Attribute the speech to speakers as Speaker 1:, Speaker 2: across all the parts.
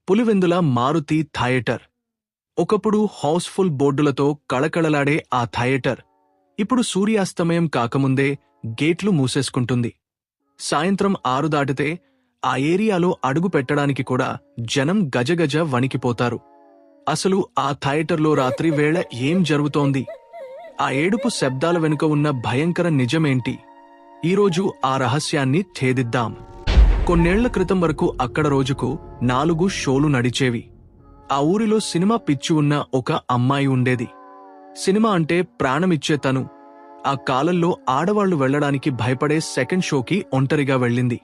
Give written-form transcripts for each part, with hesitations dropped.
Speaker 1: Pulivendula Maruti theatre. ఒకప్పుడు Housefull బోర్డులతో కళకళలాడే ఆ theatre ఇప్పుడు సూర్యాస్తమయం కాకముందే గేట్లు మూసేసుకుంటుంది. సాయంత్రం 6 దాటితే ఆ ఏరియాలో అడుగు పెట్టడానికి కూడా జనం గజగజ వణికిపోతారు. అసలు ఆ థియేటర్లో రాత్రి వేళ ఏం జరుగుతోంది? ఆ ఏడుపు శబ్దాల వెనుక ఉన్న భయంకర నిజమేంటి? ఈరోజు ఆ రహస్యాన్ని ఛేదిద్దాం. కొన్నేళ్ల క్రితం వరకు అక్కడ రోజుకు 4 షోలు నడిచేవి. ఆ ఊరిలో సినిమా పిచ్చి ఉన్న ఒక అమ్మాయి ఉండేది. సినిమా అంటే ప్రాణమిచ్చే తను ఆ కాలంలో ఆడవాళ్లు వెళ్లడానికి భయపడే సెకండ్ షోకి ఒంటరిగా వెళ్ళింది.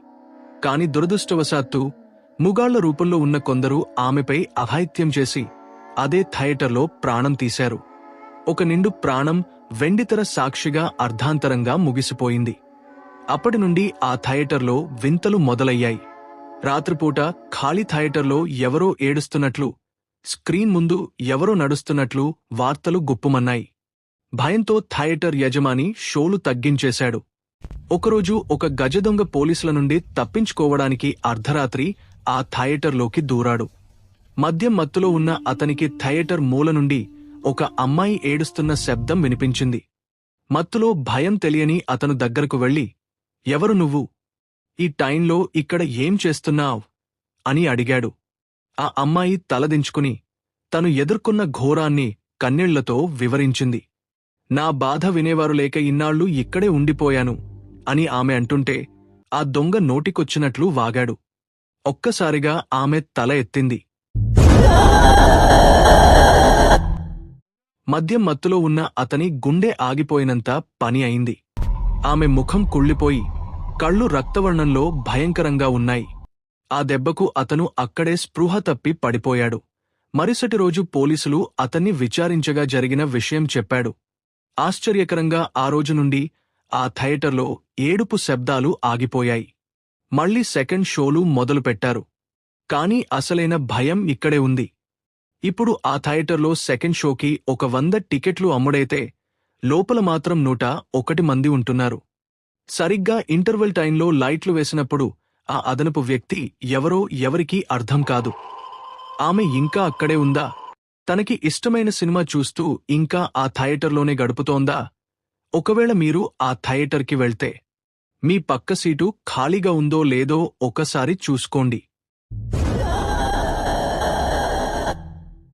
Speaker 1: కాని దురదృష్టవశాత్తు ముగాళ్ల రూపంలో ఉన్న కొందరు ఆమెపై అఘాయిత్యం చేసి అదే థియేటర్లో ప్రాణం తీశారు. ఒక నిండు ప్రాణం వెండితెర సాక్షిగా అర్ధాంతరంగా ముగిసిపోయింది. అప్పటినుండి ఆ థియేటర్లో వింతలు మొదలయ్యాయి. రాత్రిపూట ఖాళీ థియేటర్లో ఎవరో ఏడుస్తున్నట్లు, స్క్రీన్ ముందు ఎవరో నడుస్తున్నట్లు వార్తలు గుప్పుమన్నాయి. భయంతో థియేటర్ యజమాని షోలు తగ్గించేశాడు. ఒకరోజు ఒక గజదొంగ పోలీసుల నుండి తప్పించుకోవడానికి అర్ధరాత్రి ఆ థియేటర్లోకి దూరాడు. మద్యం మత్తులో ఉన్న అతనికి థియేటర్ మూల నుండి ఒక అమ్మాయి ఏడుస్తున్న శబ్దం వినిపించింది. మత్తులో భయం తెలియని అతను దగ్గరకు వెళ్లి, "ఎవరు నువ్వు? ఈ టైంలో ఇక్కడ ఏం చేస్తున్నావ్?" అని అడిగాడు. ఆ అమ్మాయి తలదించుకుని తను ఎదుర్కొన్న ఘోరాన్ని కన్నీళ్లతో వివరించింది. "నా బాధ వినేవారు లేక ఇన్నాళ్లు ఇక్కడే ఉండిపోయాను" అని ఆమె అంటుంటే ఆ దొంగ నోటికొచ్చినట్లు వాగాడు. ఒక్కసారిగా ఆమె తల ఎత్తింది. మద్యం మత్తులో ఉన్న అతని గుండె ఆగిపోయినంత పని అయింది. ఆమె ముఖం కుళ్ళిపోయి కళ్ళు రక్తవర్ణంలో భయంకరంగా ఉన్నాయి. ఆ దెబ్బకు అతను అక్కడే స్పృహ తప్పి పడిపోయాడు. మరుసటి రోజు పోలీసులు అతన్ని విచారించగా జరిగిన విషయం చెప్పాడు. ఆశ్చర్యకరంగా ఆ రోజు నుండి ఆ థియేటర్లో ఏడుపు శబ్దాలు ఆగిపోయాయి. మళ్లీ సెకండ్ షోలు మొదలుపెట్టారు. కాని అసలైన భయం ఇక్కడే ఉంది. ఇప్పుడు ఆ థియేటర్లో సెకండ్ షోకి 100 టికెట్లు అమ్ముడైతే లోపల మాత్రం 101 మంది ఉంటున్నారు. సరిగ్గా ఇంటర్వెల్ టైంలో లైట్లు వేసినప్పుడు ఆ అదనపు వ్యక్తి ఎవరో ఎవరికీ అర్థం కాదు. ఆమె ఇంకా అక్కడే ఉందా? తనకి ఇష్టమైన సినిమా చూస్తూ ఇంకా ఆ థియేటర్లోనే గడుపుతోందా? ఒకవేళ మీరు ఆ థియేటర్కి వెళ్తే మీ పక్క సీటు ఖాళీగా ఉందో లేదో ఒకసారి చూసుకోండి.